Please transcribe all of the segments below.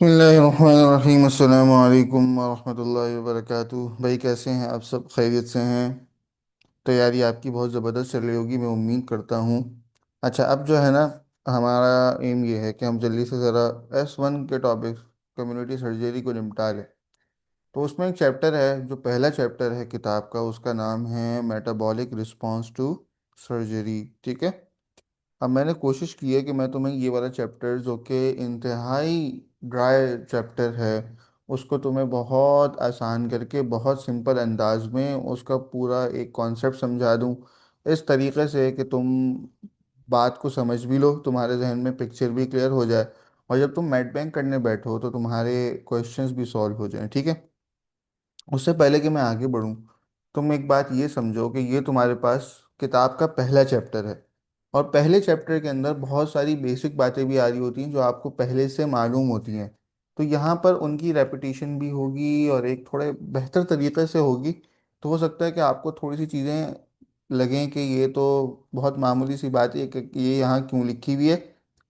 बिस्मिल्लाहिर्रहमानिर्रहीम अस्सलाम वालेकुम वरहमतुल्लाहि वबरकातुह। भाई कैसे हैं आप? सब खैरियत से हैं? तैयारी आपकी बहुत ज़बरदस्त चल रही होगी, मैं उम्मीद करता हूँ। अच्छा, अब जो है ना, हमारा एम ये है कि हम जल्दी से ज़रा S1 के टॉपिक कम्युनिटी सर्जरी को निपटा लें। तो उसमें एक चैप्टर है, जो पहला चैप्टर है किताब का, उसका नाम है मेटाबॉलिक रिस्पॉन्स टू सर्जरी। ठीक है। अब मैंने कोशिश की है कि मैं तुम्हें ये वाला चैप्टर, जो कि इंतहाई ड्राई चैप्टर है, उसको तुम्हें बहुत आसान करके बहुत सिंपल अंदाज में उसका पूरा एक कॉन्सेप्ट समझा दूं, इस तरीके से कि तुम बात को समझ भी लो, तुम्हारे जहन में पिक्चर भी क्लियर हो जाए, और जब तुम मैथ बैंक करने बैठो तो तुम्हारे क्वेश्चंस भी सॉल्व हो जाएं। ठीक है। उससे पहले कि मैं आगे बढ़ूं, तुम एक बात ये समझो कि ये तुम्हारे पास किताब का पहला चैप्टर है, और पहले चैप्टर के अंदर बहुत सारी बेसिक बातें भी आ रही होती हैं जो आपको पहले से मालूम होती हैं। तो यहाँ पर उनकी रेपिटेशन भी होगी और एक थोड़े बेहतर तरीके से होगी। तो हो सकता है कि आपको थोड़ी सी चीज़ें लगें कि ये तो बहुत मामूली सी बात है कि ये यहाँ क्यों लिखी हुई है,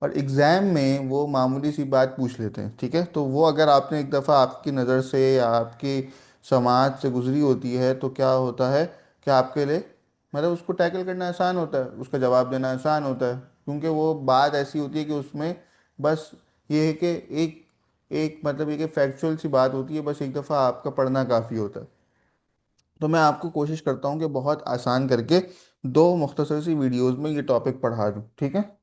और एग्ज़ाम में वो मामूली सी बात पूछ लेते हैं। ठीक है। तो वो अगर आपने एक दफ़ा आपकी नज़र से या आपकी समाज से गुजरी होती है तो क्या होता है कि आपके लिए मतलब उसको टैकल करना आसान होता है, उसका जवाब देना आसान होता है, क्योंकि वो बात ऐसी होती है कि उसमें बस ये है कि एक एक मतलब ये कि फैक्चुअल सी बात होती है, बस एक दफ़ा आपका पढ़ना काफ़ी होता है। तो मैं आपको कोशिश करता हूँ कि बहुत आसान करके दो मुख्तसर सी वीडियोस में ये टॉपिक पढ़ा दूँ। ठीक है।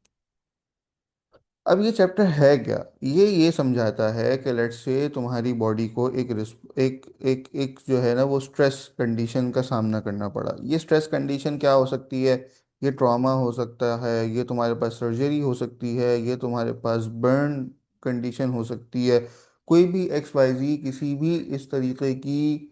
अब ये चैप्टर है क्या? ये समझाता है कि लेट्स से तुम्हारी बॉडी को एक एक एक जो है ना वो स्ट्रेस कंडीशन का सामना करना पड़ा। ये स्ट्रेस कंडीशन क्या हो सकती है? ये ट्रॉमा हो सकता है, ये तुम्हारे पास सर्जरी हो सकती है, ये तुम्हारे पास बर्न कंडीशन हो सकती है। कोई भी XYZ किसी भी इस तरीके की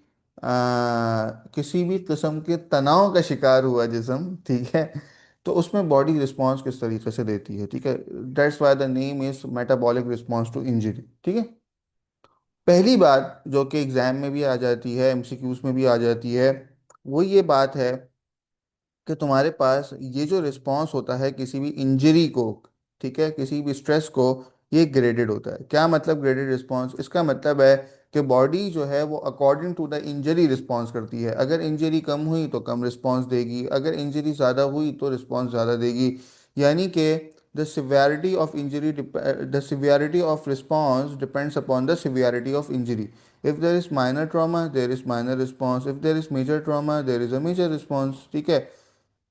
किसी भी किस्म के तनाव का शिकार हुआ जिस्म, ठीक है, तो उसमें बॉडी रिस्पॉन्स किस तरीके से देती है। ठीक है। That's why the name is metabolic response to injury. ठीक है। पहली बात जो कि एग्जाम में भी आ जाती है, MCQs में भी आ जाती है, वो ये बात है कि तुम्हारे पास ये जो रिस्पॉन्स होता है किसी भी इंजरी को, ठीक है, किसी भी स्ट्रेस को, ये ग्रेडेड होता है। क्या मतलब ग्रेडेड रिस्पॉन्स? इसका मतलब है कि बॉडी जो है वो according to the injury response करती है। अगर इंजरी कम हुई तो कम रिस्पॉन्स देगी, अगर इंजरी ज़्यादा हुई तो रिस्पॉन्स ज़्यादा देगी। यानी कि the severity of injury the severity of response depends upon the severity of injury. if there is minor trauma there is minor response, if there is major trauma there is a major response। ठीक है।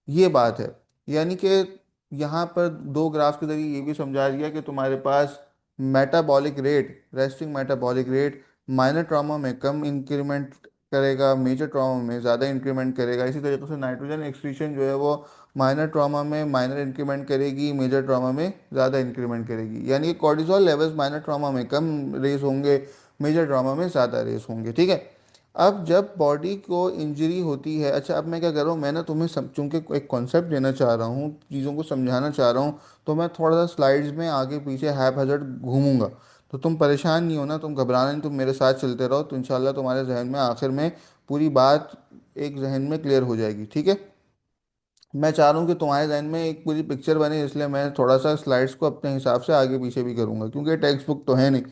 ये बात है। यानी कि यहाँ पर दो ग्राफ के जरिए ये भी समझा दिया कि तुम्हारे पास metabolic rate, resting metabolic rate, minor trauma में कम इंक्रीमेंट करेगा, मेजर ट्रॉमा में ज़्यादा इंक्रीमेंट करेगा। इसी तरीके से नाइट्रोजन एक्सक्रीशन जो है वो माइनर ट्रॉमा में माइनर इंक्रीमेंट करेगी, मेजर ट्रॉमा में ज़्यादा इंक्रीमेंट करेगी। यानी कि कॉर्टिसोल लेवल्स माइनर ट्रॉमा में कम रेस होंगे, मेजर ट्रॉमा में ज़्यादा रेस होंगे। ठीक है। अब जब बॉडी को इंजरी होती है, अच्छा अब मैं क्या कर रहा हूँ, मैं ना तुम्हें चूंकि एक कॉन्सेप्ट देना चाह रहा हूँ, चीज़ों को समझाना चाह रहा हूँ, तो मैं थोड़ा सा स्लाइड्स में आगे पीछे हैphazard घूमूंगा। तो तुम परेशान नहीं होना, तुम घबराना नहीं, तुम मेरे साथ चलते रहो, तो इंशाल्लाह तुम्हारे जहन में आखिर में पूरी बात एक जहन में क्लियर हो जाएगी। ठीक है। मैं चाह रहा हूँ कि तुम्हारे जहन में एक पूरी पिक्चर बने, इसलिए मैं थोड़ा सा स्लाइड्स को अपने हिसाब से आगे पीछे भी करूँगा, क्योंकि टेक्स्ट बुक तो है नहीं।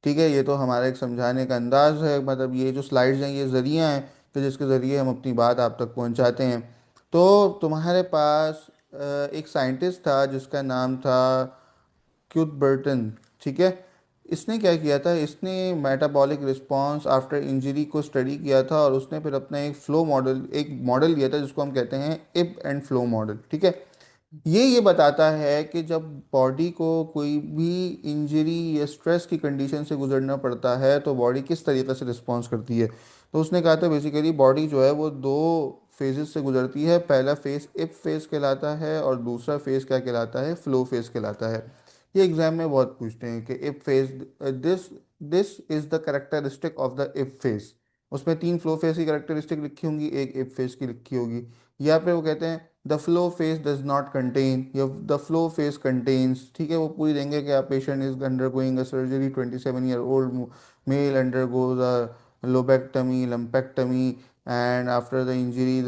ठीक है। ये तो हमारा एक समझाने का अंदाज है, मतलब ये जो स्लाइड्स हैं ये ज़रिया हैं कि जिसके ज़रिए हम अपनी बात आप तक पहुँचाते हैं। तो तुम्हारे पास एक साइंटिस्ट था जिसका नाम था क्यूथबर्टन। ठीक है। इसने क्या किया था, इसने मेटाबॉलिक रिस्पॉन्स आफ्टर इंजरी को स्टडी किया था, और उसने फिर अपना एक मॉडल दिया था जिसको हम कहते हैं इब एंड फ्लो मॉडल। ठीक है। ये बताता है कि जब बॉडी को कोई भी इंजरी या स्ट्रेस की कंडीशन से गुजरना पड़ता है तो बॉडी किस तरीके से रिस्पॉन्स करती है। तो उसने कहा था बेसिकली बॉडी जो है वो दो फेजेस से गुजरती है। पहला फेज इफ फेज कहलाता है और दूसरा फेज क्या कहलाता है, फ्लो फेज कहलाता है। ये एग्जाम में बहुत पूछते हैं कि if phase, this this is the characteristic of the if phase. उसमें तीन फ्लो फेज की करेक्टरिस्टिक लिखी होंगी, एक इफ फेज की लिखी होगी। या फिर वो कहते हैं the flow phase does not contain, या द फ्लो फेज कंटेन्स। ठीक है। वो पूरी देंगे कि आप patient is undergoing a surgery, 27 year old male undergoes a lobectomy lumpectomy and after the injury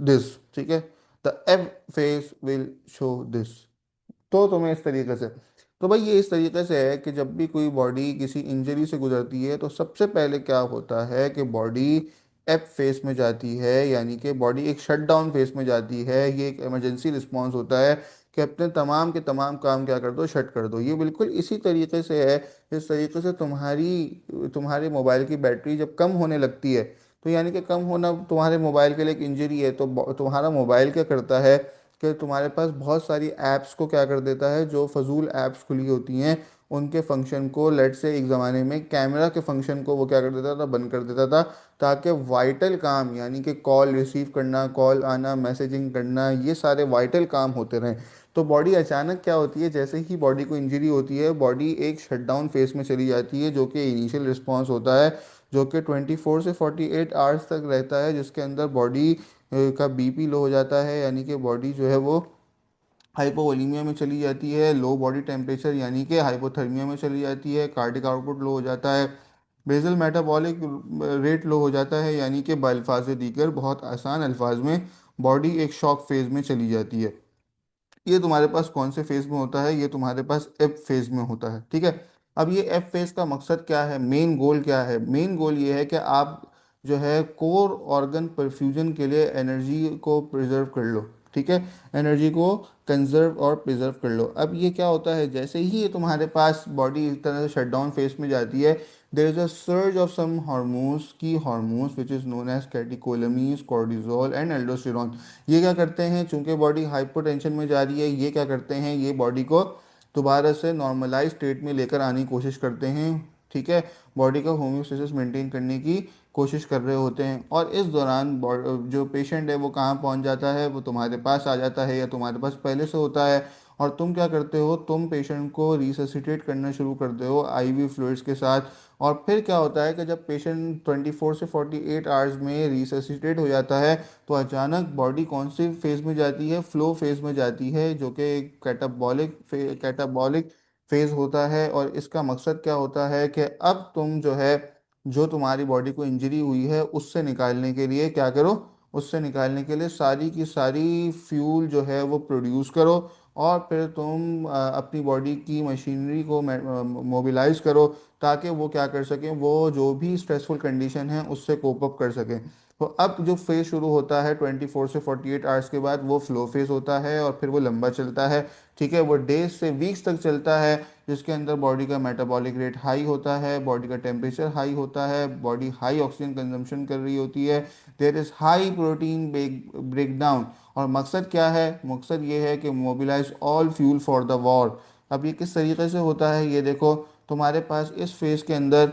this. ठीक है। The F phase will show this. तो तुम्हें इस तरीके से, तो भाई ये इस तरीके से है कि जब भी कोई बॉडी किसी इंजरी से गुजरती है तो सबसे पहले क्या होता है कि बॉडी एप फेस में जाती है, यानी कि बॉडी एक शट डाउन फेस में जाती है। ये एक इमरजेंसी रिस्पॉन्स होता है कि अपने तमाम के तमाम काम क्या कर दो, शट कर दो। ये बिल्कुल इसी तरीके से है, इस तरीके से तुम्हारे मोबाइल की बैटरी जब कम होने लगती है, तो यानी कि कम होना तुम्हारे मोबाइल के लिए एक इंजरी है, तो तुम्हारा मोबाइल क्या करता है कि तुम्हारे पास बहुत सारी ऐप्स को क्या कर देता है, जो फजूल ऐप्स खुली होती हैं उनके फंक्शन को, लेट से एक ज़माने में कैमरा के फंक्शन को वो क्या कर देता था, बंद कर देता था, ताकि वाइटल काम यानी कि कॉल रिसीव करना, कॉल आना, मैसेजिंग करना, ये सारे वाइटल काम होते रहें। तो बॉडी अचानक क्या होती है, जैसे ही बॉडी को इंजरी होती है, बॉडी एक शटडाउन फेस में चली जाती है, जो कि इनिशियल रिस्पॉन्स होता है, जो कि 24 से 48 आवर्स तक रहता है, जिसके अंदर बॉडी का बीपी लो हो जाता है, यानी कि बॉडी जो है वो हाइपोवोलीमिया में चली जाती है, लो बॉडी टेम्परेचर यानी कि हाइपोथर्मिया में चली जाती है, कार्डिक आउटपुट लो हो जाता है, बेसल मेटाबॉलिक रेट लो हो जाता है, यानी कि बाल्फाज दीगर बहुत आसान अल्फाज में बॉडी एक शॉक फेज में चली जाती है। ये तुम्हारे पास कौन से फेज में होता है, ये तुम्हारे पास एफ फेज में होता है, ठीक है। अब ये एफ फेज का मकसद क्या है, मेन गोल क्या है, मेन गोल ये है कि आप जो है कोर ऑर्गन परफ्यूजन के लिए एनर्जी को प्रिजर्व कर लो, ठीक है, एनर्जी को कंजर्व और प्रिजर्व कर लो। अब ये क्या होता है, जैसे ही ये तुम्हारे पास बॉडी इस तरह से शटडाउन फेज में जाती है, there is a surge of some hormones, की hormones which is known as catecholamines, cortisol and aldosterone. ये क्या करते हैं, चूंकि बॉडी हाइपोटेंशन में जा रही है, ये क्या करते हैं, ये बॉडी को दोबारा से नॉर्मलाइज स्टेट में लेकर आने की कोशिश करते हैं, ठीक है, बॉडी का होम्योस्टेसिस मेंटेन करने की कोशिश कर रहे होते हैं। और इस दौरान जो पेशेंट है वो कहाँ पहुँच जाता है, वो तुम्हारे पास आ जाता है या तुम्हारे पास पहले से होता है। और तुम क्या करते हो, तुम पेशेंट को रिससिटेट करना शुरू करते हो आईवी फ्लूइड्स के साथ। और फिर क्या होता है कि जब पेशेंट 24 से 48 आवर्स में रिससिटेट हो जाता है, तो अचानक बॉडी कौन सी फेज में जाती है, फ्लो फेज में जाती है, जो कि कैटाबॉलिक फेज होता है। और इसका मकसद क्या होता है कि अब तुम जो है, जो तुम्हारी बॉडी को इंजरी हुई है उससे निकालने के लिए क्या करो, उससे निकालने के लिए सारी की सारी फ्यूल जो है वो प्रोड्यूस करो, और फिर तुम अपनी बॉडी की मशीनरी को मोबिलाइज करो, ताकि वो क्या कर सकें, वो जो भी स्ट्रेसफुल कंडीशन है उससे कोप अप कर सकें। तो अब जो फेज़ शुरू होता है 24 से 48 आवर्स के बाद, वो फ्लो फेज़ होता है, और फिर वो लंबा चलता है, ठीक है, वो डेज से वीक्स तक चलता है, जिसके अंदर बॉडी का मेटाबॉलिक रेट हाई होता है, बॉडी का टेम्परेचर हाई होता है, बॉडी हाई ऑक्सीजन कंजम्पशन कर रही होती है, there is high protein break down. और मकसद क्या है, मकसद ये है कि mobilise all fuel for the war. अब ये किस तरीके से होता है, ये देखो, तुम्हारे पास इस फेज़ के अंदर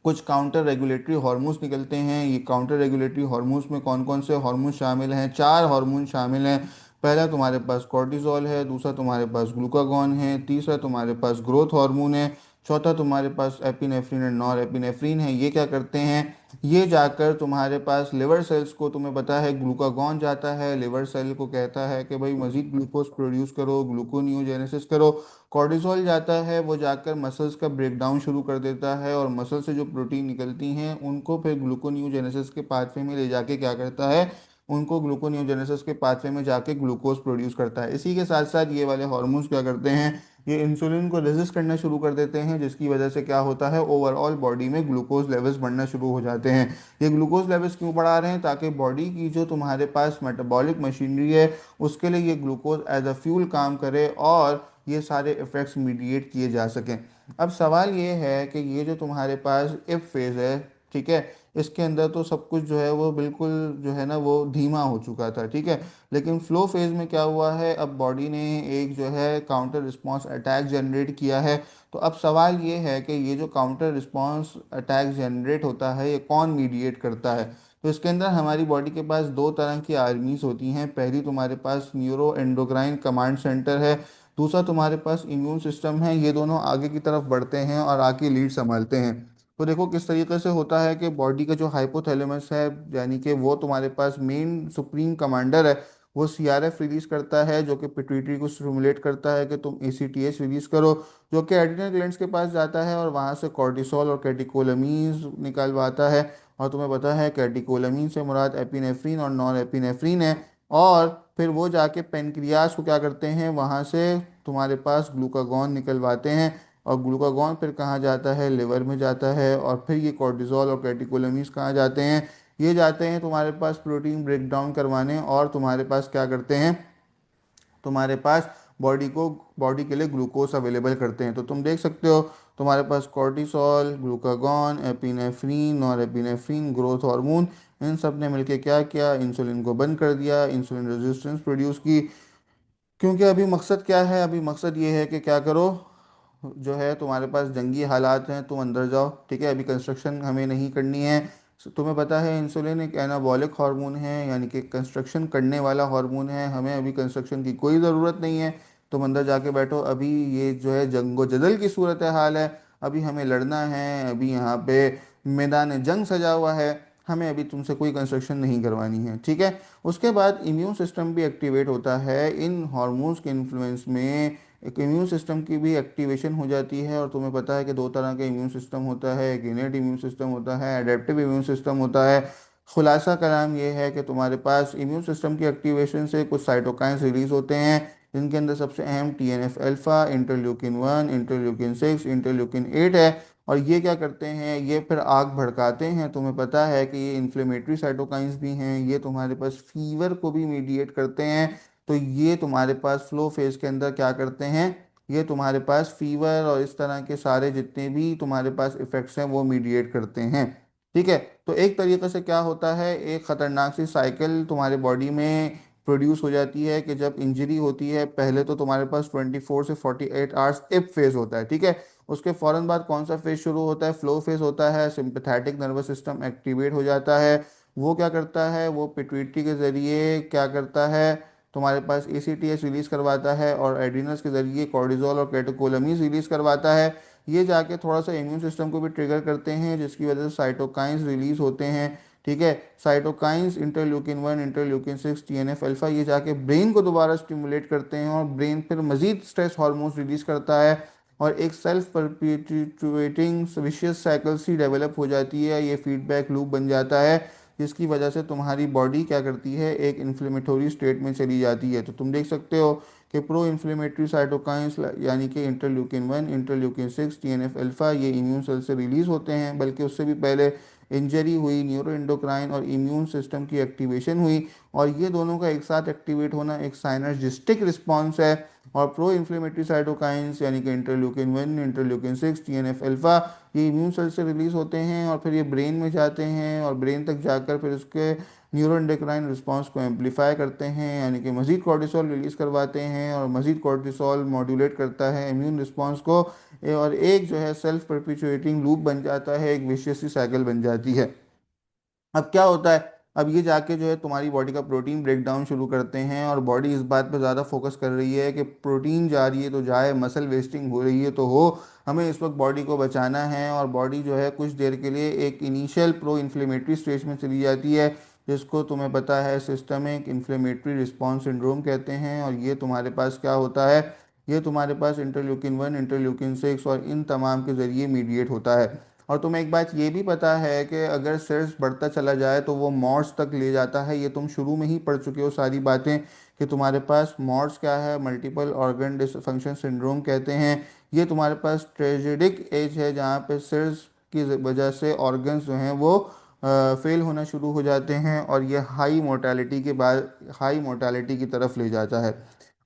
कुछ काउंटर रेगुलेटरी हार्मोन्स निकलते हैं। ये काउंटर रेगुलेटरी हार्मोन्स में कौन कौन से हार्मोन शामिल हैं, चार हार्मोन शामिल हैं। पहला तुम्हारे पास कॉर्टिजोल है, दूसरा तुम्हारे पास ग्लूकागॉन है, तीसरा तुम्हारे पास ग्रोथ हार्मोन है, चौथा तुम्हारे पास एपिनेफ्रिन एंड नॉर एपिनेफ्रिन है। ये क्या करते हैं, ये जाकर तुम्हारे पास लिवर सेल्स को, तुम्हें पता है ग्लूकागॉन जाता है लिवर सेल को, कहता है कि भाई मजीद ग्लूकोज प्रोड्यूस करो, ग्लूकोनियोजेनेसिस करो। कॉर्टिसोल जाता है, वो जाकर मसल्स का ब्रेकडाउन शुरू कर देता है, और मसल से जो प्रोटीन निकलती हैं उनको फिर ग्लूकोनियोजेनेसिस के पाथवे में ले जाके क्या करता है, उनको ग्लूकोनियोजेनेसिस के पाथवे में जाके ग्लूकोज प्रोड्यूस करता है। इसी के साथ साथ ये वाले हार्मोन्स क्या करते हैं, ये इंसुलिन को रेजिस्ट करना शुरू कर देते हैं, जिसकी वजह से क्या होता है, ओवरऑल बॉडी में ग्लूकोज लेवल्स बढ़ना शुरू हो जाते हैं। ये ग्लूकोज लेवल्स क्यों बढ़ा रहे हैं, ताकि बॉडी की जो तुम्हारे पास मेटाबॉलिक मशीनरी है उसके लिए ये ग्लूकोज एज अ फ्यूल काम करे, और ये सारे इफ़ेक्ट्स मीडिएट किए जा सकें। अब सवाल ये है कि ये जो तुम्हारे पास इफ फेज़ है, ठीक है, इसके अंदर तो सब कुछ जो है वो बिल्कुल जो है ना वो धीमा हो चुका था, ठीक है, लेकिन फ्लो फेज़ में क्या हुआ है, अब बॉडी ने एक जो है काउंटर रिस्पांस अटैक जनरेट किया है। तो अब सवाल ये है कि ये जो काउंटर रिस्पांस अटैक जनरेट होता है, ये कौन मीडिएट करता है। तो इसके अंदर हमारी बॉडी के पास दो तरह की आर्मीज होती हैं। पहली तुम्हारे पास न्यूरो एंडोक्राइन कमांड सेंटर है, दूसरा तुम्हारे पास इम्यून सिस्टम है। ये दोनों आगे की तरफ बढ़ते हैं और आगे लीड संभालते हैं। तो देखो किस तरीके से होता है कि बॉडी का जो हाइपोथैलेमस है, यानी कि वो तुम्हारे पास मेन सुप्रीम कमांडर है, वो सीआरएफ रिलीज करता है, जो कि पिट्यूटरी को स्टिमुलेट करता है कि तुम एसीटीएच रिलीज करो, जो कि एड्रिनल ग्लैंड्स के पास जाता है और वहाँ से कॉर्टिसोल और कैटिकोलमीन्स निकलवाता है। और तुम्हें पता है कैटिकोलमीन से मुराद एपिनेफ्रीन और नॉन एपिनेफ्रीन है। और फिर वो जाके पेनक्रियास को क्या करते हैं, वहाँ से तुम्हारे पास ग्लूकागॉन निकलवाते हैं, और ग्लूकागॉन फिर कहाँ जाता है, लिवर में जाता है, और फिर ये कॉर्टिजोल और कैटेकोलमीज कहाँ जाते हैं, ये जाते हैं तुम्हारे पास प्रोटीन ब्रेक डाउन करवाने, और तुम्हारे पास क्या करते हैं, तुम्हारे पास बॉडी के लिए ग्लूकोज अवेलेबल करते हैं। तो तुम देख सकते हो तुम्हारे पास cortisol, glucagon, epinephrine, norepinephrine, growth hormone, इन सब ने मिलकर क्या किया, इंसुलिन को बंद कर दिया, इंसुलिन रेजिस्टेंस प्रोड्यूस की। क्योंकि अभी मकसद क्या है, अभी मकसद ये है कि क्या करो, जो है तुम्हारे पास जंगी हालात हैं, तुम अंदर जाओ, ठीक है, अभी कंस्ट्रक्शन हमें नहीं करनी है। तुम्हें पता है इंसुलिन एक एनाबॉलिक हार्मोन है, यानी कि कंस्ट्रक्शन करने वाला हार्मोन है, हमें अभी कंस्ट्रक्शन की कोई ज़रूरत नहीं है। तुम अंदर जाके बैठो, अभी ये जो है जंगो जदल की सूरत हाल है, अभी हमें लड़ना है, अभी यहाँ पे मैदान जंग सजा हुआ है, हमें अभी तुमसे कोई कंस्ट्रक्शन नहीं करवानी है, ठीक है। उसके बाद इम्यून सिस्टम भी एक्टिवेट होता है इन हार्मोन्स के इन्फ्लुएंस में, एक इम्यून सिस्टम की भी एक्टिवेशन हो जाती है। और तुम्हें पता है कि दो तरह का इम्यून सिस्टम होता है, एक इनेट इम्यून सिस्टम होता है, एडेप्टिव इम्यून सिस्टम होता है। खुलासा कलाम ये है कि तुम्हारे पास इम्यून सिस्टम की एक्टिवेशन से कुछ साइटोकाइंस रिलीज होते हैं, जिनके अंदर सबसे अहम TNF alpha, interleukin 1, interleukin 6, interleukin 8 है। और ये क्या करते हैं, ये फिर आग भड़काते हैं। तुम्हें पता है कि ये इन्फ्लेमेटरी साइटोकाइंस भी हैं, ये तुम्हारे पास फीवर को भी मीडिएट करते हैं। तो ये तुम्हारे पास फ्लो फेज के अंदर क्या करते हैं, ये तुम्हारे पास फीवर और इस तरह के सारे जितने भी तुम्हारे पास इफेक्ट्स हैं वो मीडिएट करते हैं, ठीक है। तो एक तरीके से क्या होता है, एक खतरनाक सी साइकिल तुम्हारे बॉडी में प्रोड्यूस हो जाती है कि जब इंजरी होती है, पहले तो तुम्हारे पास 24 से 48 आवर्स इप फेज होता है, ठीक है। उसके फौरन बाद कौन सा फेज शुरू होता है, फ्लो फेज होता है। सिंपैथेटिक नर्वस सिस्टम एक्टिवेट हो जाता है। वो क्या करता है, वो पिट्यूटरी के जरिए क्या करता है, तुम्हारे पास ACTH रिलीज करवाता है, और एड्रीनल्स के जरिए कॉर्टिजोल और कैटेकोलमीज रिलीज करवाता है। ये जाके थोड़ा सा इम्यून सिस्टम को भी ट्रिगर करते हैं, जिसकी वजह से साइटोकाइंस रिलीज होते हैं, ठीक है। Cytokines interleukin 1, interleukin 6, TNF alpha, ये जाके ब्रेन को दोबारा स्टिमुलेट करते हैं, और ब्रेन फिर मजीद स्ट्रेस हार्मोन्स रिलीज करता है, और एक सेल्फ परपेचुएटिंग विशियस साइकिल सी डेवलप हो जाती है, ये फीडबैक लूप बन जाता है, जिसकी वजह से तुम्हारी बॉडी क्या करती है, एक इन्फ्लेमेटरी स्टेट में चली जाती है। तो तुम देख सकते हो कि प्रो इन्फ्लेमेटरी साइटोकाइंस यानी कि इंटरल्यूकिन 1, इंटरल्यूकिन 6, TNF अल्फा, ये इम्यून सेल से रिलीज होते हैं, बल्कि उससे भी पहले इंजरी हुई, न्यूरो एंडोक्राइन और इम्यून सिस्टम की एक्टिवेशन हुई, और ये दोनों का एक साथ एक्टिवेट होना एक साइनर्जिस्टिक रिस्पॉन्स है। और प्रो इन्फ्लेमेटरी साइटोकाइंस यानी कि इंटरल्यूकिन 1, इंटरल्यूकिन 6, TNF अल्फा, ये इम्यून सेल से रिलीज होते हैं, और फिर ये ब्रेन में जाते हैं, और ब्रेन तक जाकर फिर उसके न्यूरोएंडोक्राइन रिस्पांस को एम्पलीफाई करते हैं, यानी कि मजीद कॉर्टिसोल रिलीज करवाते हैं, और मजीद कॉर्टिसोल मॉड्यूलेट करता है इम्यून रिस्पांस को, और एक जो है सेल्फ परपिचुएटिंग लूप बन जाता है, एक विशियस सी साइकिल बन जाती है। अब क्या होता है, अब ये जाके जो है तुम्हारी बॉडी का प्रोटीन ब्रेक डाउन शुरू करते हैं, और बॉडी इस बात पे ज़्यादा फोकस कर रही है कि प्रोटीन जा रही है तो जाए, मसल वेस्टिंग हो रही है तो हो, हमें इस वक्त बॉडी को बचाना है। और बॉडी जो है कुछ देर के लिए एक इनिशियल प्रो इन्फ्लेमेटरी स्टेज में चली जाती है, जिसको तुम्हें पता है सिस्टमिक इन्फ्लेमेटरी रिस्पॉन्स सिंड्रोम कहते हैं। और ये तुम्हारे पास क्या होता है, ये तुम्हारे पास इंटरल्यूकिन 1, इंटरल्यूकिन 6 और इन तमाम के ज़रिए मीडिएट होता है। और तुम्हें एक बात ये भी पता है कि अगर सिर्स बढ़ता चला जाए तो वो मॉड्स तक ले जाता है, ये तुम शुरू में ही पढ़ चुके हो सारी बातें, कि तुम्हारे पास मॉड्स क्या है, मल्टीपल ऑर्गन डिसफंक्शन सिंड्रोम कहते हैं। ये तुम्हारे पास ट्रेजेडिक एज है, जहाँ पे सिर्स की वजह से ऑर्गन्स जो हैं वो फेल होना शुरू हो जाते हैं, और ये हाई मोर्टेलिटी के बाद हाई मोर्टेलिटी की तरफ ले जाता है।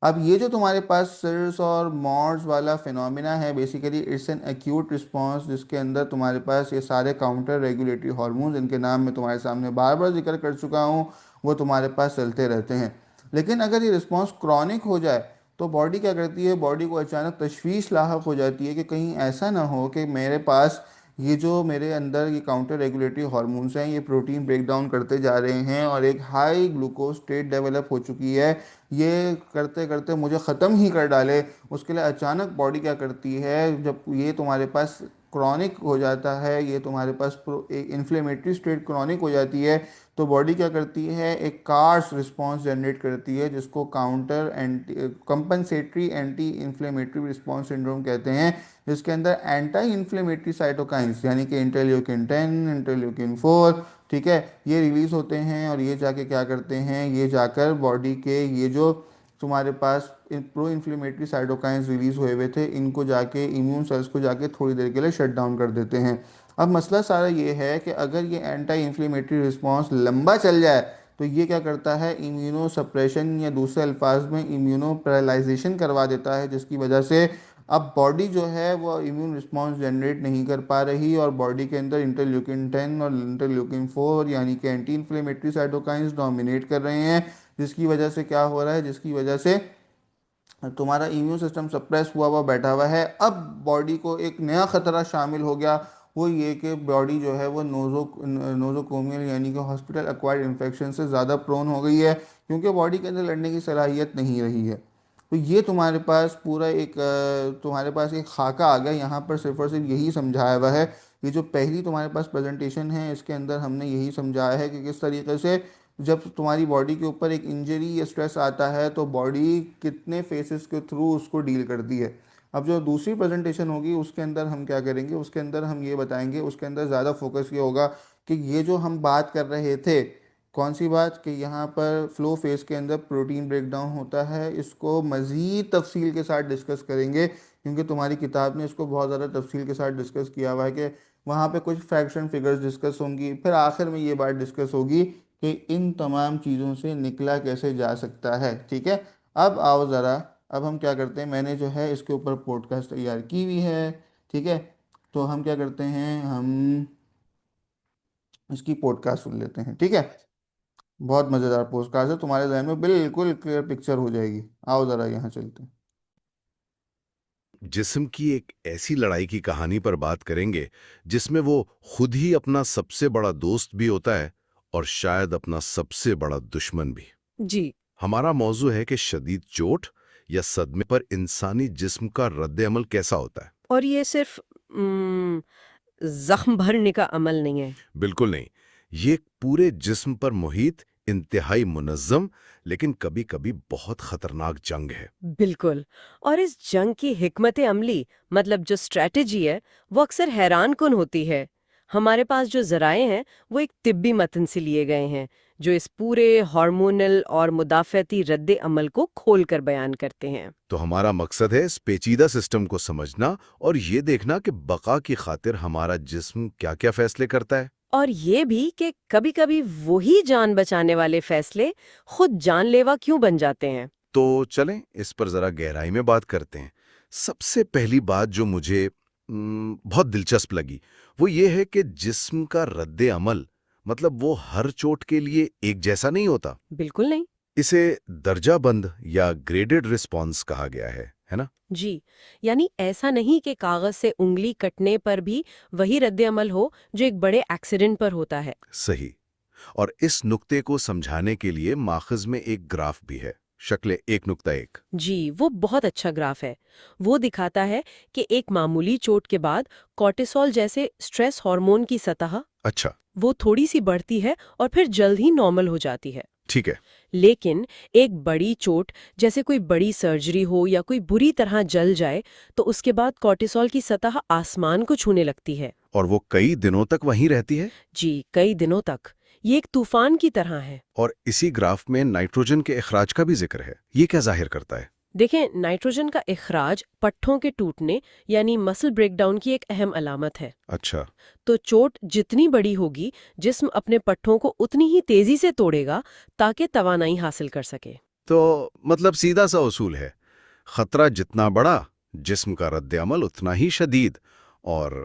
अब ये जो तुम्हारे पास सिर्स और मॉड्स वाला फिनोमिना है, basically it's an acute response, जिसके अंदर तुम्हारे पास ये सारे काउंटर रेगुलेटरी हार्मोन्स, इनके नाम मैं तुम्हारे सामने बार बार जिक्र कर चुका हूँ, वो तुम्हारे पास चलते रहते हैं। लेकिन अगर ये रिस्पांस क्रॉनिक हो जाए, तो बॉडी क्या करती है, बॉडी को अचानक तशवीश लाहक हो जाती है कि कहीं ऐसा ना हो कि मेरे पास ये जो मेरे अंदर ये काउंटर रेगुलेटरी हार्मोन्स हैं, ये प्रोटीन ब्रेक डाउन करते जा रहे हैं, और एक हाई ग्लूकोज स्टेट डेवलप हो चुकी है, ये करते करते मुझे ख़त्म ही कर डाले। उसके लिए अचानक बॉडी क्या करती है, जब ये तुम्हारे पास क्रॉनिक हो जाता है, ये तुम्हारे पास एक इन्फ्लेमेटरी स्टेट क्रॉनिक हो जाती है, तो बॉडी क्या करती है, एक कार्स रिस्पांस जनरेट करती है, जिसको counter anti compensatory anti inflammatory response syndrome कहते हैं, जिसके अंदर एंटी इन्फ्लेमेटरी साइटोकाइंस यानी कि इंटरल्यूकिन 10, इंटरल्यूकिन 4, ठीक है, ये रिलीज होते हैं, और ये जाके क्या करते हैं, ये जाकर बॉडी के ये जो तुम्हारे pass pro inflammatory cytokines release हुए हुए थे, इनको जाके इम्यून सेल्स को जाके थोड़ी देर के लिए शट डाउन कर देते हैं। अब मसला सारा ये है कि अगर ये एंटी इन्फ्लेमेटरी रिस्पॉन्स लंबा चल जाए तो ये क्या करता है, इम्यूनो सप्रेशन या दूसरे अल्फाज में इम्यूनो पैरालाइजेशन करवा देता है, जिसकी वजह से अब बॉडी जो है वो इम्यून रिस्पॉन्स जनरेट नहीं कर पा रही, और बॉडी के अंदर इंटरल्यूकिन 10 और इंटरल्यूकिन 4 यानी कि एंटी इन्फ्लेमेटरी साइटोकाइंस डोमिनेट कर रहे हैं, जिसकी वजह से क्या हो रहा है, जिसकी वजह से तुम्हारा इम्यून सिस्टम सप्रेस हुआ हुआ बैठा हुआ है। अब बॉडी को एक नया खतरा शामिल हो गया, वो ये कि बॉडी जो है वो नोजोकोमियल यानी कि हॉस्पिटल एक्वायर्ड इन्फेक्शन से ज़्यादा प्रोन हो गई है, क्योंकि बॉडी के अंदर लड़ने की सलाहियत नहीं रही है। तो ये तुम्हारे पास पूरा एक तुम्हारे पास एक खाका आ गया, यहाँ पर सिर्फ और सिर्फ यही समझाया हुआ है। ये जो पहली तुम्हारे पास प्रेजेंटेशन है इसके अंदर हमने यही समझाया है कि किस तरीके से जब तुम्हारी बॉडी के ऊपर एक इंजरी या स्ट्रेस आता है तो बॉडी कितने फेसेस के थ्रू उसको डील करती है। अब जो दूसरी प्रेजेंटेशन होगी उसके अंदर हम क्या करेंगे, उसके अंदर हम ये बताएंगे, उसके अंदर ज़्यादा फोकस ये होगा कि ये जो हम बात कर रहे थे, कौन सी बात, कि यहाँ पर फ्लो फेज के अंदर प्रोटीन ब्रेकडाउन होता है, इसको मज़ीद तफसील के साथ डिस्कस करेंगे, क्योंकि तुम्हारी किताब ने इसको बहुत ज़्यादा तफसील के साथ डिस्कस किया हुआ है कि वहाँ पे कुछ फ्रैक्शन फिगर्स डिस्कस होंगी, फिर आखिर में ये बात डिस्कस होगी कि इन तमाम चीज़ों से निकला कैसे जा सकता है। ठीक है, अब आओ ज़रा, अब हम क्या करते हैं, मैंने जो है इसके ऊपर पॉडकास्ट तैयार की हुई है। ठीक है, तो हम क्या करते हैं, हम इसकी पॉडकास्ट सुन लेते हैं। ठीक है, बहुत मज़ेदार पॉडकास्ट है, तुम्हारे जहन में बिल्कुल क्लियर पिक्चर हो जाएगी। आओ ज़रा यहाँ चलते हैं। जिस्म की एक ऐसी लड़ाई की कहानी पर बात करेंगे जिसमें वो खुद ही अपना सबसे बड़ा दोस्त भी होता है और शायद अपना सबसे बड़ा दुश्मन भी। जी। हमारा मौजू है कि शदीद चोट या सदमे पर इंसानी जिस्म का रद्द-ए-अमल कैसा होता है। और ये सिर्फ जख्म भरने का अमल नहीं है। बिल्कुल नहीं, ये एक पूरे जिस्म पर मुहित इंतहाई मुनज़्ज़म लेकिन कभी-कभी बहुत खतरनाक जंग है। बिल्कुल। और इस जंग की हिकमत अमली, मतलब जो स्ट्रैटेजी है, वो अक्सर हैरान कुन होती है। हमारे पास जो जराए हैं वो एक तिब्बी मतन से लिए गए हैं जो इस पूरे हार्मोनल और मुदाफ़ती रद्द अमल को खोलकर बयान करते हैं। तो हमारा मकसद है इस पेचीदा सिस्टम को समझना और ये देखना कि बका की खातिर हमारा जिस्म क्या-क्या फैसले करता है। और ये भी कि कभी-कभी वही जान बचाने वाले फैसले खुद जानलेवा क्यों बन जाते हैं। तो चलें इस पर जरा गहराई में बात करते हैं। सबसे पहली बात जो मुझे बहुत दिलचस्प लगी वो ये है कि जिस्म का रद्द अमल मतलब वो हर चोट के लिए एक जैसा नहीं होता। बिल्कुल नहीं। इसे दर्जाबंद या ग्रेडेड रिस्पॉन्स कहा गया है ना? जी, यानी ऐसा नहीं कि कागज से उंगली कटने पर भी वही रद्द अमल हो जो एक बड़े एक्सीडेंट पर होता है। सही। और इस नुक्ते को समझाने के लिए माखज़ में एक ग्राफ भी है, शक्ल 1.1। जी, वो बहुत अच्छा ग्राफ है। वो दिखाता है कि एक मामूली चोट के बाद कॉर्टिसोल जैसे स्ट्रेस हार्मोन की सतह अच्छा, वो थोड़ी सी बढ़ती है और फिर जल्द ही नॉर्मल हो जाती है। ठीक है। लेकिन एक बड़ी चोट जैसे कोई बड़ी सर्जरी हो या कोई बुरी तरह जल जाए तो उसके बाद कॉर्टिसोल की सतह आसमान को छूने लगती है। और वो कई दिनों तक वहीं रहती है। जी, कई दिनों तक। ये एक तूफान की तरह है। और इसी ग्राफ में नाइट्रोजन के इखराज का भी जिक्र है। ये क्या जाहिर करता है? देखें, नाइट्रोजन का इखराज पट्टों के टूटने यानी मसल ब्रेकडाउन की एक अहम अलामत है। अच्छा। तो चोट जितनी बड़ी होगी, जिस्म अपने पट्टों को उतनी ही तेजी से तोड़ेगा ताकि तवानाई हासिल कर सके। तो मतलब सीधा सा उसूल है, खतरा जितना बड़ा जिस्म का रद्द अमल उतना ही शदीद और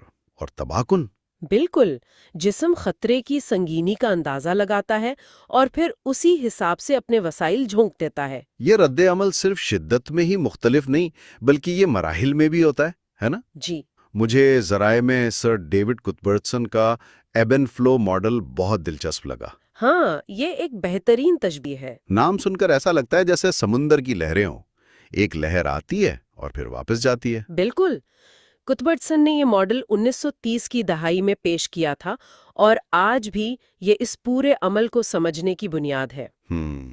तबाहकुन। बिल्कुल। जिस्म खतरे की संगीनी का अंदाजा लगाता है और फिर उसी हिसाब से अपने वसाइल झोंक देता है। ये रद्द अमल सिर्फ शिद्दत में ही मुख्तलिफ नहीं बल्कि ये मराहिल में भी होता है ना? जी। मुझे ज़राए में सर डेविड कुथबर्टसन का एब एंड फ्लो मॉडल बहुत दिलचस्प लगा। हाँ, ये एक बेहतरीन तशबीह है। नाम सुनकर ऐसा लगता है जैसे समुंदर की लहरें हों। एक लहर आती है और फिर वापस जाती है। बिल्कुल। कुथबर्टसन ने ये मॉडल 1930 की दहाई में पेश किया था और आज भी ये इस पूरे अमल को समझने की बुनियाद है।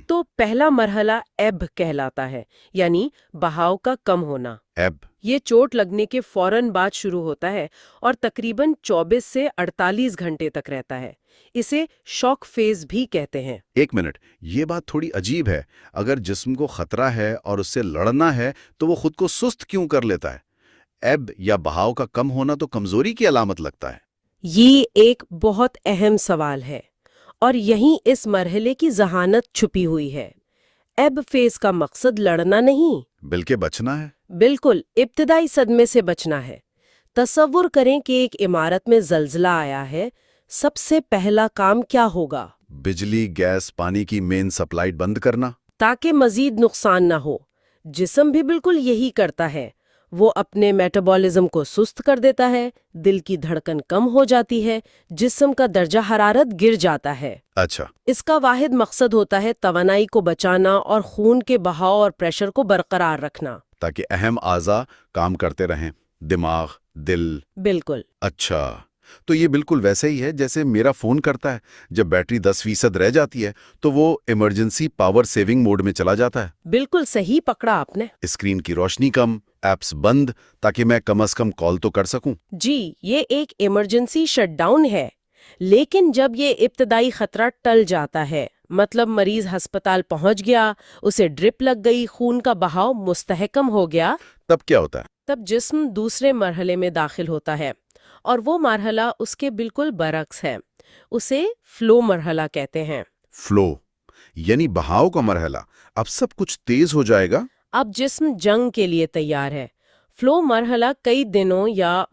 तो पहला मरहला एब कहलाता है, यानी बहाव का कम होना। एब ये चोट लगने के फौरन बाद शुरू होता है और तकरीबन 24 से 48 घंटे तक रहता है। इसे शॉक फेज भी कहते हैं। एक मिनट, ये बात थोड़ी अजीब है। अगर जिस्म को खतरा है और उससे लड़ना है तो वो खुद को सुस्त क्यों कर लेता है? एब या बहाव का कम होना तो कमजोरी की अलामत लगता है। ये एक बहुत अहम सवाल है और यहीं इस मरहले की जहानत छुपी हुई है। एब फेज का मकसद लड़ना नहीं, बल्कि बचना है। बिल्कुल इब्तिदाई सदमे से बचना है। तसव्वुर करें कि एक इमारत में जल्जला आया है, सबसे पहला काम क्या होगा? बिजली, गैस, पानी की मेन सप्लाई बंद करना। ताकि मजीद नुकसान ना हो। जिस्म भी बिल्कुल यही करता है। वो अपने मेटाबॉलिज्म को सुस्त कर देता है, दिल की धड़कन कम हो जाती है, जिस्म का दर्जा हरारत गिर जाता है। अच्छा। इसका वाहिद मकसद होता है तवानाई को बचाना और खून के बहाव और प्रेशर को बरकरार रखना, ताकि अहम आज़ा काम करते रहें, दिमाग, दिल। बिल्कुल। अच्छा, तो ये बिल्कुल वैसे ही है जैसे मेरा फोन करता है। जब बैटरी 10% रह जाती है तो वो इमरजेंसी पावर सेविंग मोड में चला जाता है। बिल्कुल सही पकड़ा आपने। स्क्रीन की रोशनी कम, एप्स बंद, ताकि मैं कम से कम कॉल तो कर सकूं। जी, ये एक इमरजेंसी शटडाउन है। लेकिन जब ये इब्तदाई खतरा टल जाता है, मतलब मरीज अस्पताल पहुंच गया, उसे ड्रिप लग गई, खून का बहाव मुस्तहकम हो गया, तब क्या होता है? तब जिस्म दूसरे मरहले में दाखिल होता है और वो मरहला उसके बिल्कुल बरक्स है। उसे फ्लो मरहला कहते हैं। फ्लो यानी बहाव का मरहला। अब सब कुछ तेज हो जाएगा। अब जिस्म जंग के लिए तैयार है। फ्लो मरहला कई दिनों या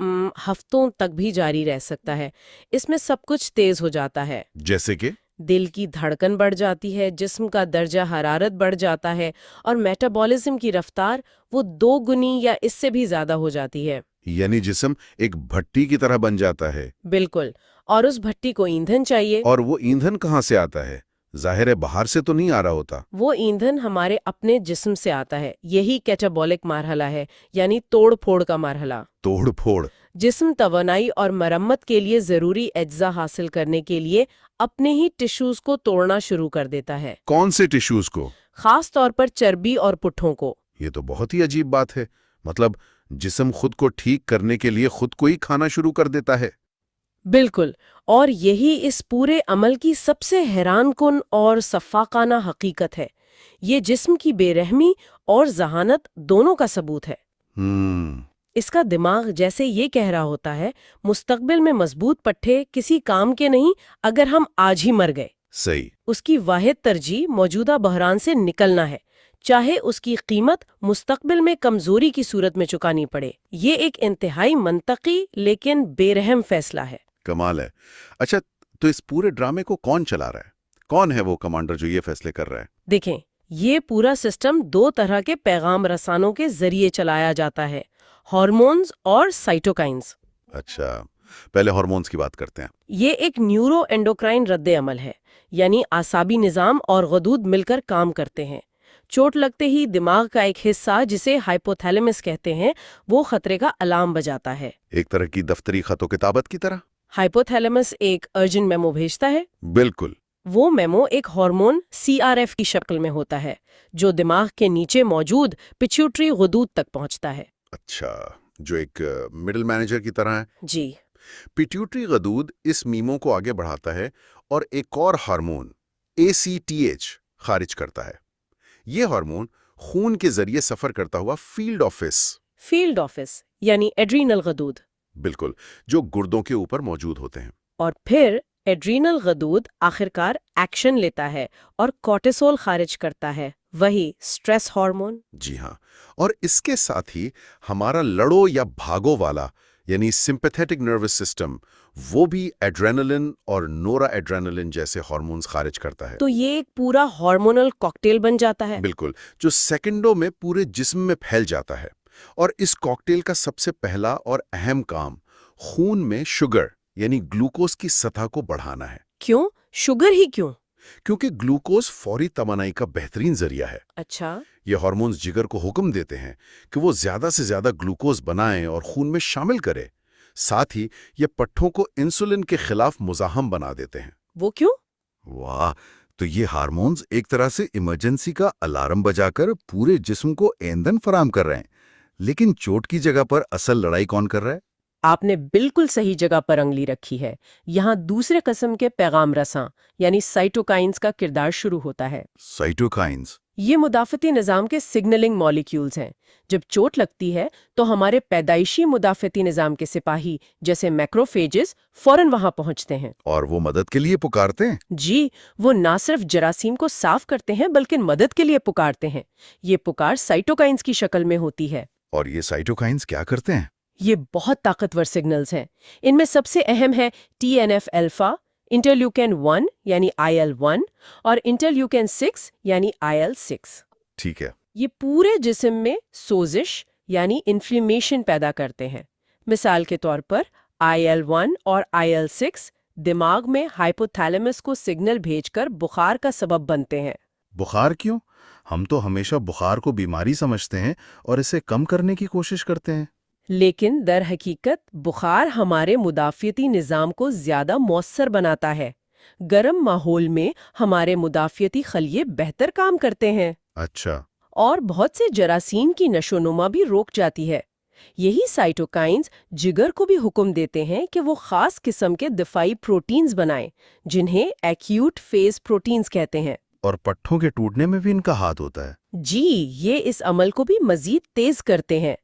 हफ्तों तक भी जारी रह सकता है। इसमें सब कुछ तेज हो जाता है। जैसे कि दिल की धड़कन बढ़ जाती है, जिस्म का दर्जा हरारत बढ़ जाता है और मेटाबॉलिज्म की रफ्तार वो 2 गुनी या इससे भी ज्यादा हो जाती है। यानी जिस्म एक भट्टी की तरह बन जाता है। बिल्कुल। और उस भट्टी को ईंधन चाहिए। और वो ईंधन कहाँ से आता है? जाहिर है बाहर से तो नहीं आ रहा होता। वो ईंधन हमारे अपने जिस्म से आता है। यही कैटाबॉलिक मरहला है, यानी तोड़ फोड़ का मरहला। तोड़ फोड़। जिस्म तवानाई और मरम्मत के लिए जरूरी अज्जा हासिल करने के लिए अपने ही टिश्यूज को तोड़ना शुरू कर देता है। कौन से टिश्यूज को? खास तौर पर चर्बी और पुट्ठों को। ये तो बहुत ही अजीब बात है। मतलब जिस्म खुद को ठीक करने के लिए खुद को ही खाना शुरू कर देता है। बिल्कुल। और यही इस पूरे अमल की सबसे हैरानकुन और सफ़ाकाना हकीकत है। ये जिस्म की बेरहमी और जहानत दोनों का सबूत है। इसका दिमाग जैसे ये कह रहा होता है, मुस्तकबिल में मजबूत पट्टे किसी काम के नहीं, अगर हम आज ही मर गए। सही। उसकी वाहिद तरजीह मौजूदा बहरान से निकलना है, चाहे उसकी कीमत मुस्तकबिल में कमजोरी की सूरत में चुकानी पड़े। ये एक इंतहाई मंतकी लेकिन बेरहम फैसला है। कमाल है। अच्छा, तो इस पूरे ड्रामे को कौन चला रहा है? कौन है वो कमांडर जो ये फैसले कर रहा है? देखें, ये पूरा सिस्टम 2 तरह के पैगाम रसानों के जरिए चलाया जाता है, हार्मोन्स और साइटोकाइंस। अच्छा, पहले हार्मोन्स की बात करते हैं। ये एक न्यूरो एंडोक्राइन रद्दे अमल है, यानी आसाबी निजाम और गदूद मिलकर काम करते हैं। चोट लगते ही दिमाग का एक हिस्सा, जिसे हाइपोथैलेमस कहते हैं, वो खतरे का अलार्म बजाता है। एक तरह की दफ्तरी खतो किताबत की तरह। हाइपोथैलेमस एक अर्जेंट मेमो भेजता है। बिल्कुल। वो मेमो एक हार्मोन CRF की शक्ल में होता है, जो दिमाग के नीचे मौजूद पिट्यूटरी गदूद तक पहुंचता है। अच्छा, जो एक मिडिल मैनेजर की तरह है। जी। पिट्यूटरी गदूद इस मीमो को आगे बढ़ाता है और एक और हार्मोन ACTH खारिज करता है। ये हार्मोन खून के जरिए सफर करता हुआ फील्ड ऑफिस यानी एड्रीनल गदूद, बिल्कुल, जो गुर्दों के ऊपर मौजूद होते हैं। और फिर एड्रीनल गदूद आखिरकार एक्शन लेता है और कोर्टिसोल खारिज करता है, वही स्ट्रेस हार्मोन। जी हाँ, और इसके साथ ही हमारा लड़ो या भागो वाला यानी सिंपैथेटिक नर्वस सिस्टम, वो भी एड्रेनलिन और नोरा एड्रेनलिन जैसे हार्मोन्स खारिज करता है। तो ये एक पूरा हार्मोनल कॉकटेल बन जाता है। बिल्कुल, जो सेकंडों में पूरे जिस्म में फैल जाता है। और इस कॉकटेल का सबसे पहला और अहम काम खून में शुगर यानी ग्लूकोज की सतह को बढ़ाना है। क्यों? शुगर ही क्यों? क्योंकि ग्लूकोज फौरी तवानाई का बेहतरीन जरिया है। अच्छा। ये हार्मोन्स जिगर को हुक्म देते हैं कि वो ज्यादा से ज्यादा ग्लूकोज बनाएं और खून में शामिल करे। साथ ही ये पट्ठों को इंसुलिन के खिलाफ मुजाहम बना देते हैं। वो क्यों? वाह, तो ये हार्मोन्स एक तरह से इमरजेंसी का अलार्म बजाकर पूरे जिस्म को ईंधन फराहम कर रहे हैं, लेकिन चोट की जगह पर असल लड़ाई कौन कर रहा है? आपने बिल्कुल सही जगह पर उंगली रखी है। यहाँ दूसरे किस्म के पैगाम रसां यानी साइटोकाइंस का किरदार शुरू होता है। साइटोकाइंस। ये मुदाफ़ती निज़ाम के सिग्नलिंग मॉलिक्यूल्स हैं। जब चोट लगती है तो हमारे पैदाइशी मुदाफ़ती निज़ाम के सिपाही जैसे मैक्रोफेजेस फौरन वहां पहुंचते हैं। और वो मदद के लिए पुकारते हैं? जी, वो ना सिर्फ जरासीम को साफ करते हैं बल्कि मदद के लिए पुकारते हैं। ये पुकार साइटोकाइंस की शक्ल में होती है। और ये साइटोकाइंस क्या करते हैं? ये बहुत ताकतवर सिग्नल्स हैं। इनमें सबसे अहम है TNF अल्फा, इंटरल्यूकेन 1 यानी IL-1 और इंटरल्यूकेन 6 यानी IL-6। ठीक है। ये पूरे जिस्म में सोजिश यानी इन्फ्लेमेशन पैदा करते हैं। मिसाल के तौर पर IL-1 और IL-6 दिमाग में हाइपोथैलेमस को सिग्नल भेजकर बुखार का सबब बनते हैं। बुखार क्यों? हम तो हमेशा बुखार को बीमारी समझते हैं और इसे कम करने की कोशिश करते हैं। लेकिन दर हकीकत बुखार हमारे मुदाफ़ियती निज़ाम को ज़्यादा मौसर बनाता है। गर्म माहौल में हमारे मुदाफ़ियती खलिये बेहतर काम करते हैं अच्छा। और बहुत से जरासीम की नशोनुमा भी रोक जाती है। यही साइटोकाइंस जिगर को भी हुक्म देते हैं कि वो खास किस्म के दिफाई प्रोटीन्स बनाएं, जिन्हें एक्यूट फेज प्रोटीन्स कहते हैं। और पट्ठों के टूटने में भी इनका हाथ होता है? जी, ये इस अमल को भी मजीद तेज करते हैं।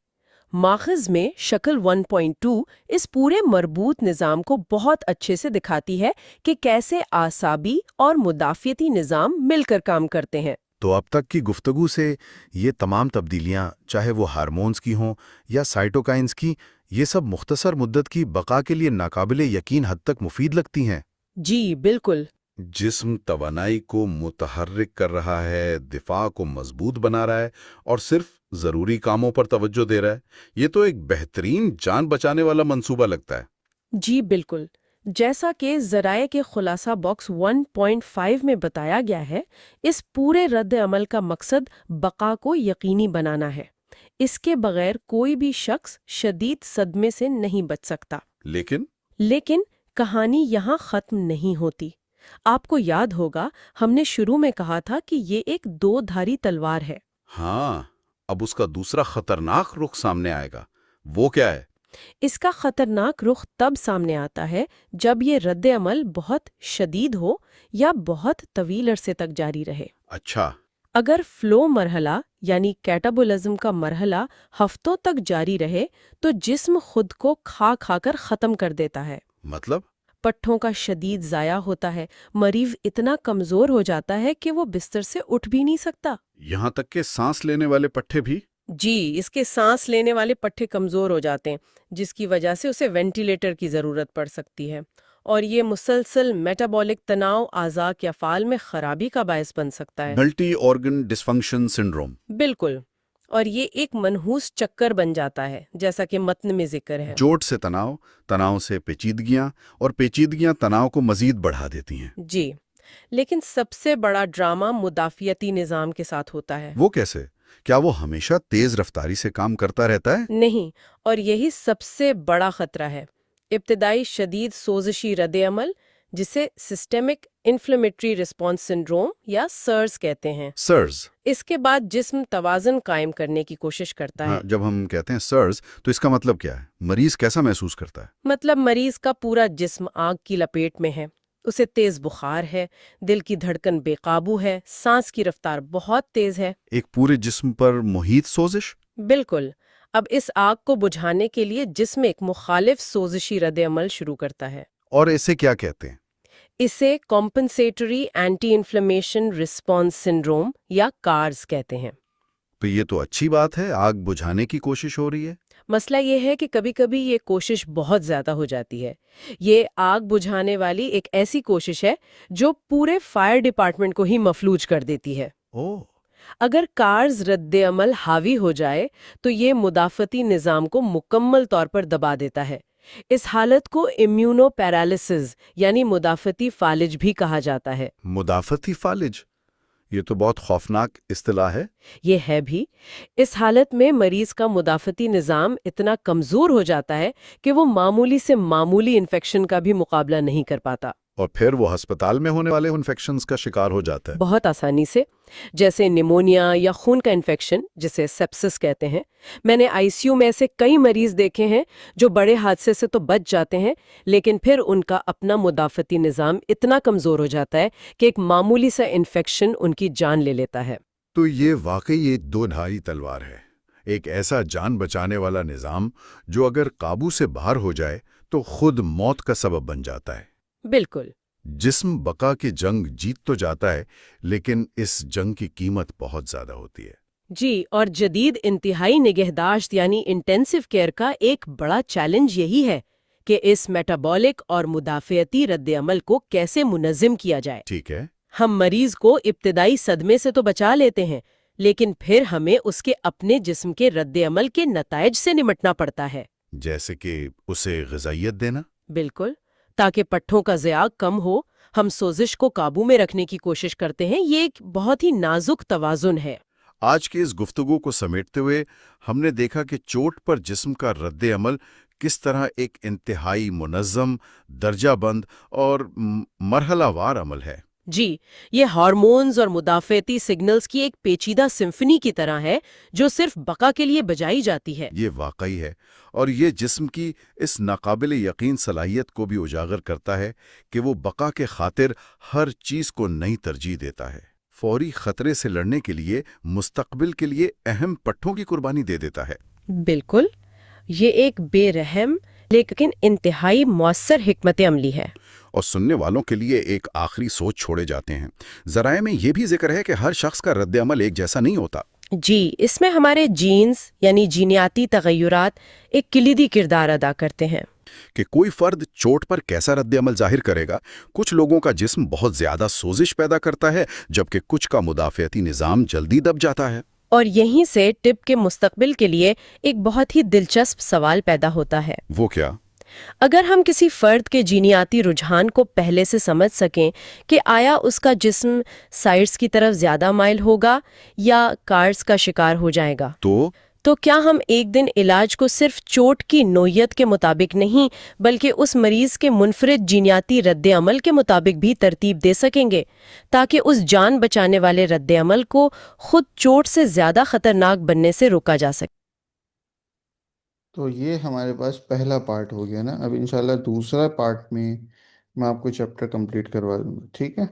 माखज़ में शक्ल 1.2 इस पूरे मरबूत निज़ाम को बहुत अच्छे से दिखाती है कि कैसे आसाबी और मुदाफ़ियती निज़ाम मिलकर काम करते हैं। तो अब तक की गुफ्तगू से ये तमाम तब्दीलियां, चाहे वो हार्मोन्स की हों या साइटोकाइंस की, ये सब मुख्तसर मुद्दत की बका के लिए नाकाबिले यकीन हद तक मुफीद लगती हैं। जी बिल्कुल। जिस्म तवानाई को मुतहर्रिक कर रहा है, दिफा को मजबूत बना रहा है और सिर्फ ज़रूरी कामों पर तवज्जो दे रहा है। ये तो एक बेहतरीन जान बचाने वाला मंसूबा लगता है। जी बिल्कुल। जैसा कि ज़राए के खुलासा बॉक्स 1.5 में बताया गया है, इस पूरे रद्द अमल का मकसद बका को यकीनी बनाना है। इसके बगैर कोई भी शख्स शदीद सदमे से नहीं बच सकता। लेकिन कहानी यहाँ ख़त्म नहीं होती। आपको याद होगा, हमने शुरू में कहा था कि ये एक दो धारी तलवार है। हाँ, अब उसका दूसरा खतरनाक रुख सामने आएगा। वो क्या है? इसका खतरनाक रुख तब सामने आता है जब ये रद्द अमल बहुत शदीद हो या बहुत तवील अरसे तक जारी रहे। अच्छा। अगर फ्लो मरहला यानी कैटाबोलिज्म का मरहला हफ्तों तक जारी रहे तो जिस्म खुद को खा खाकर ख़त्म कर देता है। मतलब? पट्ठों का शदीद ज़ाया होता है, मरीज इतना कमज़ोर हो जाता है कि वो बिस्तर से उठ भी नहीं सकता। यहाँ तक के सांस लेने वाले पट्ठे भी? जी, इसके सांस लेने वाले पट्टे कमज़ोर हो जाते हैं, जिसकी वजह से उसे वेंटिलेटर की ज़रूरत पड़ सकती है। और ये मुसलसल मेटाबॉलिक तनाव आज़ा के अफ़ाल में ख़राबी का बायस बन सकता है। Multi organ dysfunction syndrome. बिल्कुल। और ये एक मनहूस चक्कर बन जाता है, जैसा कि मतन में जिक्र है। चोट से तनाव, तनाव से पेचीदगियां और पेचीदगियां तनाव को मजीद बढ़ा देती हैं। जी, लेकिन सबसे बड़ा ड्रामा मुदाफ़ियती निज़ाम के साथ होता है। वो कैसे? क्या वो हमेशा तेज रफ्तारी से काम करता रहता है? नहीं, और यही सबसे बड़ा खतरा है। इब्तिदाई शदीद सोजिशी रद्द अमल, जिसे सिस्टेमिक इन्फ्लेमेटरी रिस्पॉन्स सिंड्रोम या सर्स कहते हैं। सर्स? इसके बाद जिस्म तवाज़ुन कायम करने की कोशिश करता हाँ, है। जब हम कहते हैं सर्स तो इसका मतलब क्या है? मरीज कैसा महसूस करता है? मतलब मरीज का पूरा जिस्म आग की लपेट में है। उसे तेज बुखार है, दिल की धड़कन बेकाबू है, सांस की रफ्तार बहुत तेज है। एक पूरे जिस्म पर मुहित सोजिश? बिल्कुल। अब इस आग को बुझाने के लिए जिस्म एक मुखालिफ सोजिशी रद्द अमल शुरू करता है। और इसे क्या कहते हैं? इसे compensatory anti inflammation response syndrome या कार्स कहते हैं। तो ये तो अच्छी बात है, आग बुझाने की कोशिश हो रही है। मसला ये है कि कभी-कभी ये कोशिश बहुत ज्यादा हो जाती है। ये आग बुझाने वाली एक ऐसी कोशिश है जो पूरे फायर डिपार्टमेंट को ही मफलूज कर देती है। ओह। अगर कार्स रद्द अमल हावी हो जाए तो ये मुदाफ़ती निज़ाम को मुकम्मल तौर पर दबा देता है। इस हालत को इम्यूनो पैरालिसिस यानी मुदाफ़ती फालिज भी कहा जाता है। मुदाफती फालिज? ये तो बहुत खौफनाक इस्तिलाह है। ये है भी। इस हालत में मरीज का मुदाफ़ती निज़ाम इतना कमज़ोर हो जाता है कि वो मामूली से मामूली इन्फेक्शन का भी मुकाबला नहीं कर पाता। और फिर वो अस्पताल में होने वाले इन्फेक्शंस का शिकार हो जाता है। बहुत आसानी से, जैसे निमोनिया या खून का इन्फेक्शन जिसे सेप्सिस कहते हैं। मैंने आईसीयू में ऐसे कई मरीज देखे हैं जो बड़े हादसे से तो बच जाते हैं, लेकिन फिर उनका अपना मुदाफ़ती निज़ाम इतना कमज़ोर हो जाता है कि एक मामूली सा इन्फेक्शन उनकी जान ले लेता है। तो ये वाकई एक दो धारी तलवार है। एक ऐसा जान बचाने वाला निज़ाम जो अगर काबू से बाहर हो जाए तो खुद मौत का सबब बन जाता है। बिल्कुल। जिस्म बका की जंग जीत तो जाता है, लेकिन इस जंग की कीमत बहुत ज्यादा होती है। जी, और जदीद इंतहाई निगहदाश्त यानी इंटेंसिव केयर का एक बड़ा चैलेंज यही है कि इस मेटाबॉलिक और मुदाफ़ियती रद्द-ए-अमल को कैसे मुनज़्ज़म किया जाए। ठीक है। हम मरीज को इब्तिदाई सदमे से तो बचा लेते हैं, लेकिन फिर हमें उसके अपने जिस्म के रद्द-ए-अमल के नताइज से निमटना पड़ता है। जैसे कि उसे ग़िज़ाइयत देना। बिल्कुल, ताकि पट्ठों का ज़ियाग कम हो, हम सोजिश को काबू में रखने की कोशिश करते हैं। ये एक बहुत ही नाजुक तवाज़ुन है। आज की इस गुफ्तगू को समेटते हुए हमने देखा कि चोट पर जिस्म का रद्द अमल किस तरह एक इंतहाई मुनज़्ज़म, दर्जाबंद और मरहलावार अमल है। जी, ये हार्मोन्स और मुदाफ़ेती सिग्नल्स की एक पेचीदा सिम्फनी की तरह है, जो सिर्फ बका के लिए बजाई जाती है। ये वाकई है, और ये जिस्म की इस नाकाबिल यकीन सलाहियत को भी उजागर करता है कि वो बका के खातिर हर चीज़ को नई तरजीह देता है। फौरी खतरे से लड़ने के लिए, मुस्तकबिल के लिए अहम पट्टों की कुर्बानी दे देता है। बिल्कुल, ये एक बेरहम लेकिन इंतहाई मौसर हिकमत अमली है। और सुनने वालों के लिए एक आखिरी सोच छोड़े जाते हैं। ज़राए में ये भी जिक्र है कि हर शख्स का रद्द अमल एक जैसा नहीं होता। जी, इसमें हमारे जीन्स यानी जीनियाती तगय्युरात एक किलीदी किरदार अदा करते हैं। कि कोई फर्द चोट पर कैसा रद्द अमल जाहिर करेगा। कुछ लोगों का जिस्म बहुत ज्यादा सोजिश पैदा करता है, जबकि कुछ का मुदाफ़ियती निज़ाम जल्दी दब जाता है। और यहीं से टिप के मुस्तकबिल के लिए एक बहुत ही दिलचस्प सवाल पैदा होता है। वो क्या? अगर हम किसी फर्द के जीनियाती रुझान को पहले से समझ सकें कि आया उसका जिस्म साइड्स की तरफ ज्यादा माइल होगा या कार्ड्स का शिकार हो जाएगा, तो क्या हम एक दिन इलाज को सिर्फ चोट की नोयत के मुताबिक नहीं, बल्कि उस मरीज के मुनफरिद जीनियाती रद्द अमल के मुताबिक भी तरतीब दे सकेंगे, ताकि उस जान बचाने वाले रद्द अमल को खुद चोट से ज्यादा खतरनाक बनने से रोका जा सके। तो ये हमारे पास पहला पार्ट हो गया ना। अब इंशाल्लाह दूसरा पार्ट में मैं आपको चैप्टर कंप्लीट करवा दूंगा, ठीक है।